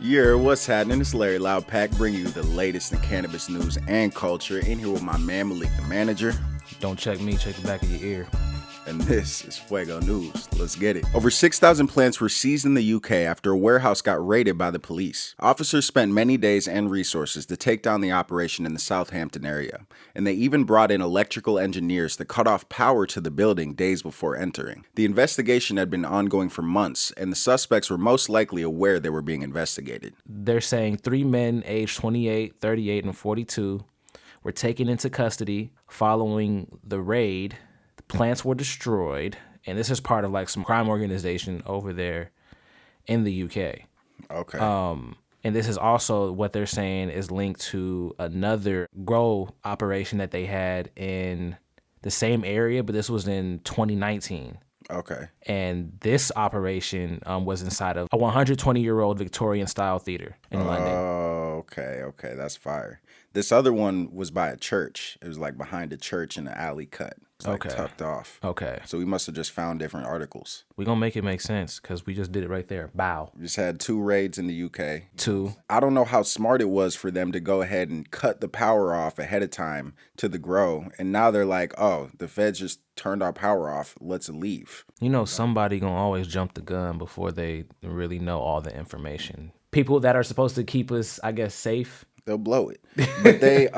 What's happening? It's Larry Loudpack bringing you the latest in cannabis news and culture. In here with my man Malik, the manager. Don't check me, check the back of your ear. And this is Fuego News. Let's get it. Over 6,000 plants were seized in the UK after a warehouse got raided by the police. Officers spent many days and resources to take down the operation in the Southampton area, and they even brought in electrical engineers to cut off power to the building days before entering. The investigation had been ongoing for months, and the suspects were most likely aware they were being investigated. They're saying 3 men aged 28, 38, and 42 were taken into custody following the raid. Plants were destroyed, and this is part of like some crime organization over there in the UK. Okay. And this is also what they're saying is linked to another grow operation that they had in the same area, but this was in 2019. Okay. And this operation was inside of a 120-year-old Victorian-style theater in London. Oh, okay. That's fire. This other one was by a church. It was like behind a church in an alley cut. It's like tucked off. Okay. So we must have just found different articles. We're going to make it make sense because we just did it right there. Bow. We just had 2 raids in the UK. 2. I don't know how smart it was for them to go ahead and cut the power off ahead of time to the grow. And now they're like, oh, the feds just turned our power off. Let's leave. You know, somebody going to always jump the gun before they really know all the information. People that are supposed to keep us, I guess, safe. They'll blow it. But they,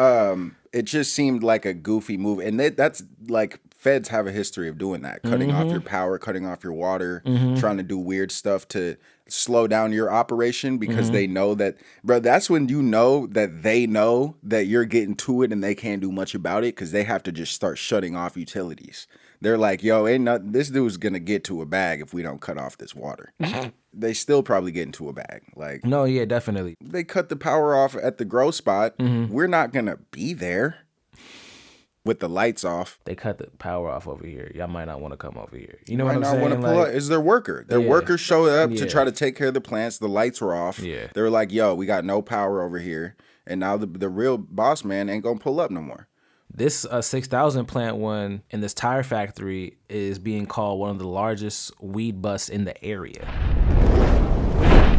it just seemed like a goofy move. And that's like, feds have a history of doing that. Cutting off your power, cutting off your water, trying to do weird stuff to slow down your operation because they know that, bro, that's when you know that they know that you're getting to it and they can't do much about it because they have to just start shutting off utilities. They're like, yo, this dude's going to get to a bag if we don't cut off this water. They still probably get into a bag. Like, no, yeah, definitely. They cut the power off at the grow spot. We're not going to be there with the lights off. They cut the power off over here. Y'all might not want to come over here. You know what I'm saying? Want to pull up. Is their worker. Their workers showed up to try to take care of the plants. The lights were off. Yeah. They were like, yo, we got no power over here. And now the real boss man ain't going to pull up no more. This 6,000 plant one in this tire factory is being called one of the largest weed busts in the area.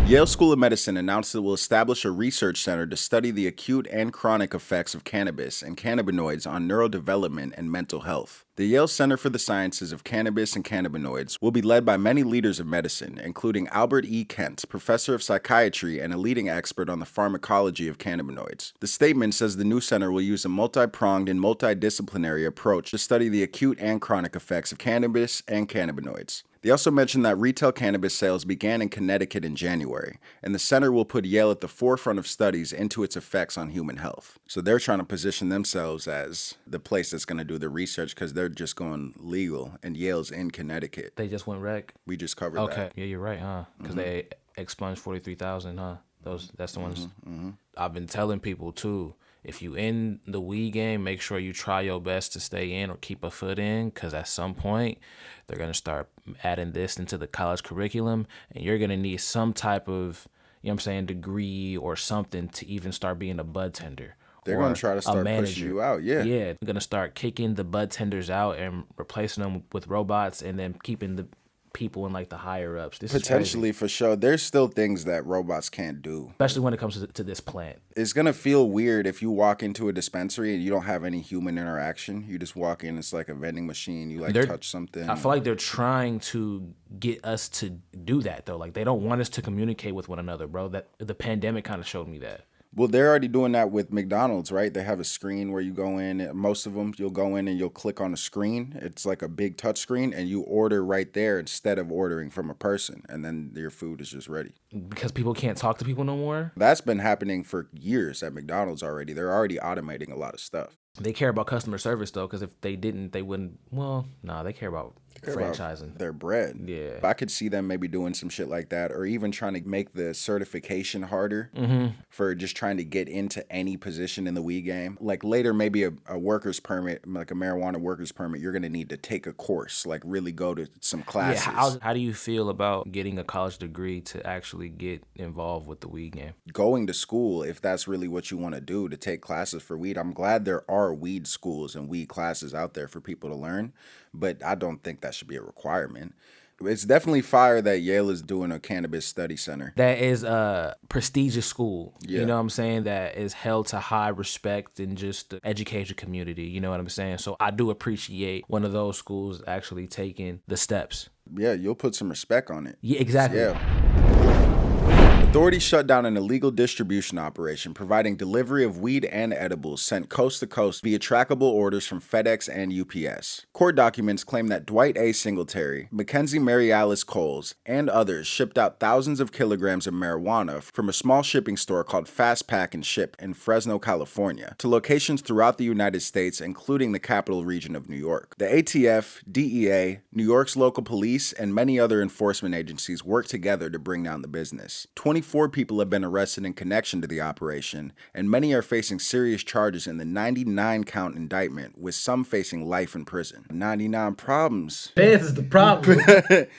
Yale School of Medicine announced it will establish a research center to study the acute and chronic effects of cannabis and cannabinoids on neurodevelopment and mental health. The Yale Center for the Sciences of Cannabis and Cannabinoids will be led by many leaders of medicine, including Albert E. Kent, professor of psychiatry and a leading expert on the pharmacology of cannabinoids. The statement says the new center will use a multi-pronged and multidisciplinary approach to study the acute and chronic effects of cannabis and cannabinoids. They also mentioned that retail cannabis sales began in Connecticut in January, and the center will put Yale at the forefront of studies into its effects on human health. So they're trying to position themselves as the place that's going to do the research because they're just going legal, and Yale's in Connecticut. They just went rec? We just covered that. Okay, yeah, you're right, huh? Because they expunged 43,000, huh? That's the ones. I've been telling people, too, if you in the weed game, make sure you try your best to stay in or keep a foot in, because at some point, they're going to start adding this into the college curriculum, and you're going to need some type of, you know what I'm saying, degree or something to even start being a bud tender. They're going to try to start pushing you out, yeah. Yeah, they're going to start kicking the bud tenders out and replacing them with robots and then keeping the people in like the higher ups. This Potentially, is for sure. There's still things that robots can't do. Especially when it comes to this plant. It's going to feel weird if you walk into a dispensary and you don't have any human interaction. You just walk in, it's like a vending machine. You touch something. I feel like they're trying to get us to do that, though. Like, they don't want us to communicate with one another, bro. That the pandemic kind of showed me that. Well, they're already doing that with McDonald's, right? They have a screen where you go in. Most of them, you'll go in and you'll click on a screen. It's like a big touch screen, and you order right there instead of ordering from a person, and then your food is just ready. Because people can't talk to people no more? That's been happening for years at McDonald's already. They're already automating a lot of stuff. They care about customer service, though, because if they didn't, they wouldn't. Well, nah, they care about franchising. Their bread. Yeah. I could see them maybe doing some shit like that, or even trying to make the certification harder for just trying to get into any position in the weed game. Like later, maybe a worker's permit, like a marijuana worker's permit, you're going to need to take a course, like really go to some classes. Yeah, how do you feel about getting a college degree to actually get involved with the weed game? Going to school, if that's really what you want to do, to take classes for weed. I'm glad there are weed schools and weed classes out there for people to learn, but I don't think that should be a requirement. It's definitely fire that Yale is doing a cannabis study center. That is a prestigious school. Yeah. You know what I'm saying? That is held to high respect in just the education community. You know what I'm saying? So I do appreciate one of those schools actually taking the steps. Yeah, you'll put some respect on it. Yeah, exactly. Yeah. Authorities shut down an illegal distribution operation providing delivery of weed and edibles sent coast to coast via trackable orders from FedEx and UPS. Court documents claim that Dwight A. Singletary, Mackenzie Mary Alice Coles, and others shipped out thousands of kilograms of marijuana from a small shipping store called Fast Pack and Ship in Fresno, California, to locations throughout the United States, including the capital region of New York. The ATF, DEA, New York's local police, and many other enforcement agencies worked together to bring down the business. 24 people have been arrested in connection to the operation, and many are facing serious charges in the 99-count indictment, with some facing life in prison. 99 problems. Feds is the problem.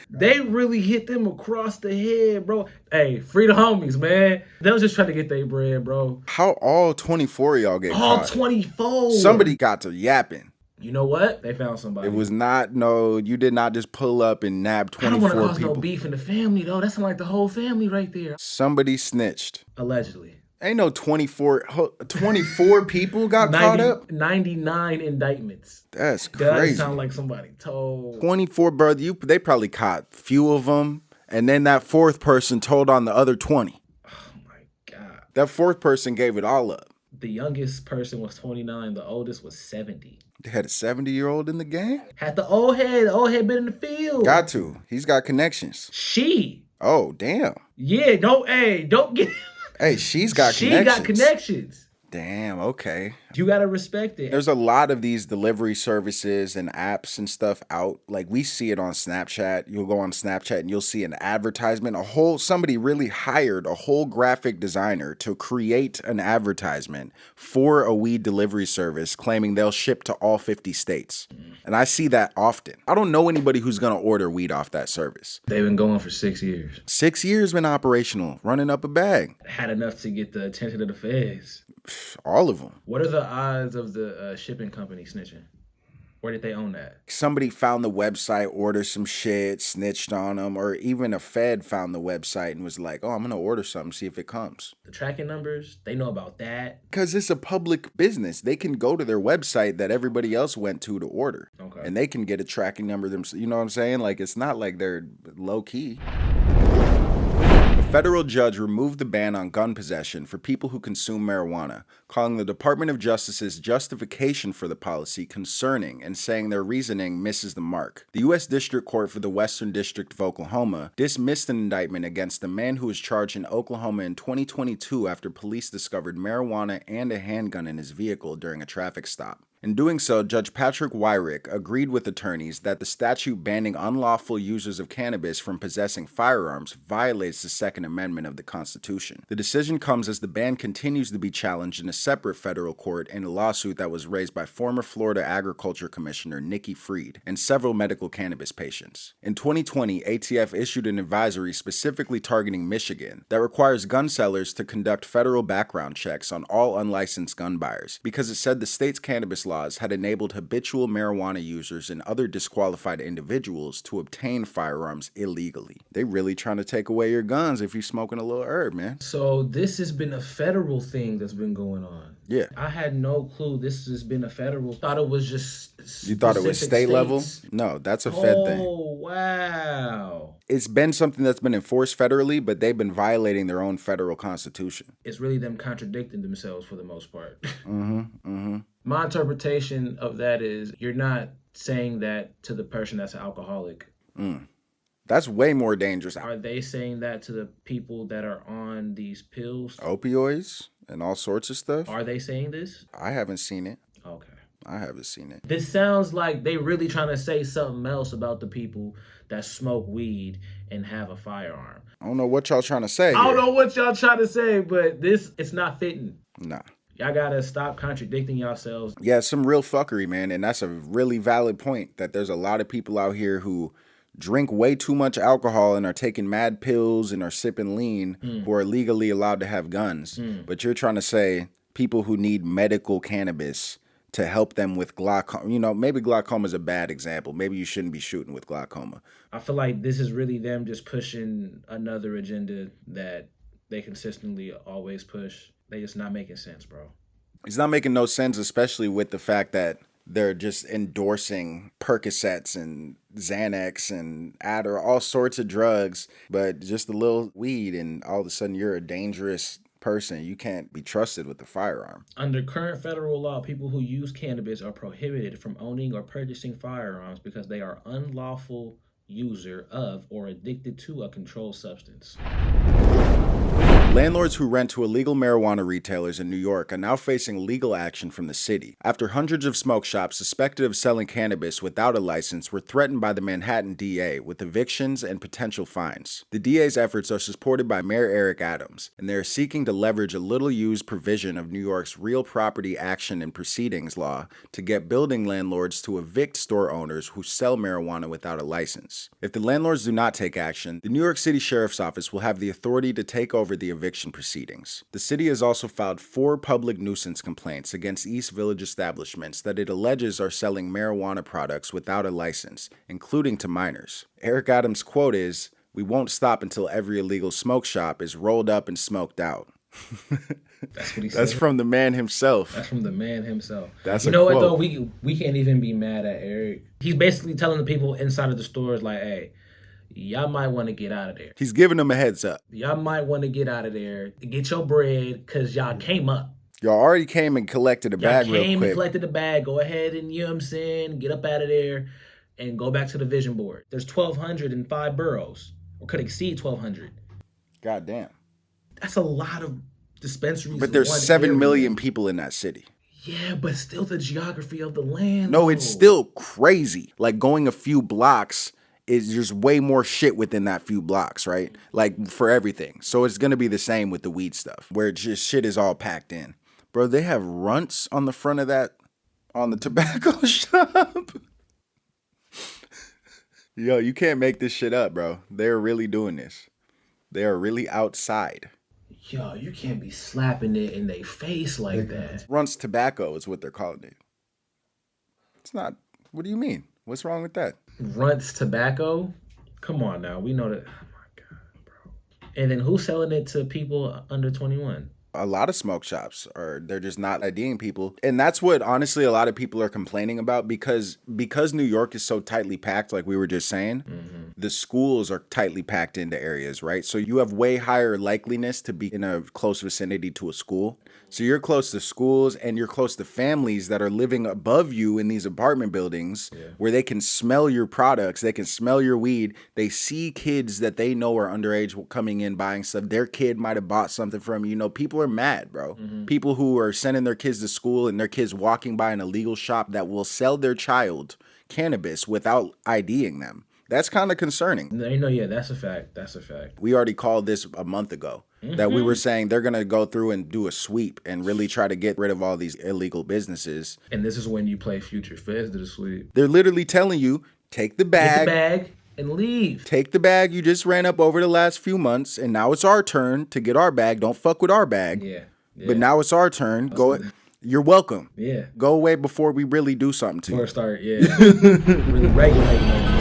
They really hit them across the head, bro. Hey, free the homies, man. They was just trying to get their bread, bro. How all 24 of y'all get All caught? 24. Somebody got to yapping. You know what? They found somebody. It was not, you did not just pull up and nab I don't 24 want to cause people. no beef in the family, though. That's like the whole family right there. Somebody snitched. Allegedly. Ain't no 24 people got caught up? 99 indictments. That's That crazy. sound like somebody told. 24, bro. They probably caught few of them, and then that fourth person told on the other 20. Oh, my God. That fourth person gave it all up. The youngest person was 29. The oldest was 70. They had a 70-year-old in the game? Had the old head. The old head been in the field. Got to. He's got connections. She. Oh, damn. Yeah, don't get... Hey, she's got She connections. got connections. Damn, okay. You gotta respect it. There's a lot of these delivery services and apps and stuff out. Like, we see it on Snapchat. You'll go on Snapchat and you'll see an advertisement. Somebody really hired a whole graphic designer to create an advertisement for a weed delivery service claiming they'll ship to all 50 states. And I see that often. I don't know anybody who's going to order weed off that service. They've been going for 6 years. 6 years been operational, running up a bag. Had enough to get the attention of the feds. All of them. What are the odds of the shipping company snitching? Where did they own that? Somebody found the website, ordered some shit, snitched on them, or even a Fed found the website and was like, oh, I'm going to order something, see if it comes. The tracking numbers, they know about that. Because it's a public business. They can go to their website that everybody else went to order. Okay. And they can get a tracking number themselves. You know what I'm saying? Like, it's not like they're low key. A federal judge removed the ban on gun possession for people who consume marijuana, calling the Department of Justice's justification for the policy concerning and saying their reasoning misses the mark. The U.S. District Court for the Western District of Oklahoma dismissed an indictment against a man who was charged in Oklahoma in 2022 after police discovered marijuana and a handgun in his vehicle during a traffic stop. In doing so, Judge Patrick Wyrick agreed with attorneys that the statute banning unlawful users of cannabis from possessing firearms violates the Second Amendment of the Constitution. The decision comes as the ban continues to be challenged in a separate federal court in a lawsuit that was raised by former Florida Agriculture Commissioner Nikki Fried and several medical cannabis patients. In 2020, ATF issued an advisory specifically targeting Michigan that requires gun sellers to conduct federal background checks on all unlicensed gun buyers because it said the state's cannabis laws had enabled habitual marijuana users and other disqualified individuals to obtain firearms illegally. They really trying to take away your guns if you're smoking a little herb, man. So this has been a federal thing that's been going on. Yeah. I had no clue this has been a federal. Thought it was just You thought it was specific state level? states. No, that's a Fed thing. Oh, wow. It's been something that's been enforced federally, but they've been violating their own federal constitution. It's really them contradicting themselves for the most part. My interpretation of that is you're not saying that to the person that's an alcoholic. That's way more dangerous. Are they saying that to the people that are on these pills? Opioids and all sorts of stuff. Are they saying this? I haven't seen it. Okay. I haven't seen it. This sounds like they really trying to say something else about the people that smoke weed and have a firearm. I don't know what y'all trying to say. I don't here. know what y'all trying to say, but it's not fitting. Nah. Y'all gotta stop contradicting yourselves. Yeah, it's some real fuckery, man. And that's a really valid point that there's a lot of people out here who drink way too much alcohol and are taking mad pills and are sipping lean who are legally allowed to have guns. But you're trying to say people who need medical cannabis to help them with glaucoma. You know, maybe glaucoma is a bad example. Maybe you shouldn't be shooting with glaucoma. I feel like this is really them just pushing another agenda that they consistently always push. They just not making sense, bro. It's not making no sense, especially with the fact that they're just endorsing Percocets and Xanax and Adderall, all sorts of drugs, but just a little weed, and all of a sudden you're a dangerous person. You can't be trusted with a firearm. Under current federal law, people who use cannabis are prohibited from owning or purchasing firearms because they are unlawful user of or addicted to a controlled substance. Landlords who rent to illegal marijuana retailers in New York are now facing legal action from the city after hundreds of smoke shops suspected of selling cannabis without a license were threatened by the Manhattan DA with evictions and potential fines. The DA's efforts are supported by Mayor Eric Adams, and they are seeking to leverage a little-used provision of New York's Real Property Action and Proceedings law to get building landlords to evict store owners who sell marijuana without a license. If the landlords do not take action, the New York City Sheriff's Office will have the authority to take over the eviction proceedings. The city has also filed 4 public nuisance complaints against East Village establishments that it alleges are selling marijuana products without a license, including to minors. Eric Adams' quote is, "We won't stop until every illegal smoke shop is rolled up and smoked out." That's what he said. That's from the man himself. That's from the man himself. That's you know a what quote. though? We can't even be mad at Eric. He's basically telling the people inside of the stores like, hey, y'all might want to get out of there. He's giving them a heads up. Y'all might want to get out of there. Get your bread because y'all came up. Y'all already came and collected a bag Y'all real came quick. and collected the bag. Go ahead and, you know what I'm saying, get up out of there and go back to the vision board. There's 1,205 boroughs, or could exceed 1,200. God damn. That's a lot of dispensaries. But in there's one 7 area. million people in that city. Yeah, but still the geography of the land. No, it's though. still crazy. Like going a few blocks is just way more shit within that few blocks, right? Like for everything. So it's gonna be the same with the weed stuff, where it's just shit is all packed in. Bro, they have runts on the front of that, on the tobacco shop. Yo, you can't make this shit up, bro. They're really doing this. They are really outside. Yo, you can't be slapping it in their face like that. Runts tobacco is what they're calling it. It's not. What do you mean? What's wrong with that? Runts tobacco? Come on now. We know that. Oh my God, bro. And then who's selling it to people under 21? A lot of smoke shops they're just not IDing people. And that's what honestly a lot of people are complaining about because New York is so tightly packed, like we were just saying, the schools are tightly packed into areas, right? So you have way higher likeliness to be in a close vicinity to a school. So you're close to schools and you're close to families that are living above you in these apartment buildings where they can smell your products, they can smell your weed. They see kids that they know are underage coming in buying stuff. Their kid might have bought something from you. You know, people are mad, bro. People who are sending their kids to school and their kids walking by an illegal shop that will sell their child cannabis without IDing them. That's kind of concerning. No, yeah, that's a fact. That's a fact. We already called this a month ago that we were saying they're going to go through and do a sweep and really try to get rid of all these illegal businesses. And this is when you play Future Feds to the sweep. They're literally telling you, take the bag. Get the bag and leave. Take the bag you just ran up over the last few months, and now it's our turn to get our bag. Don't fuck with our bag. Yeah. But now it's our turn. You're welcome. Yeah. Go away before we really do something to you. Before start, yeah. Really regulating.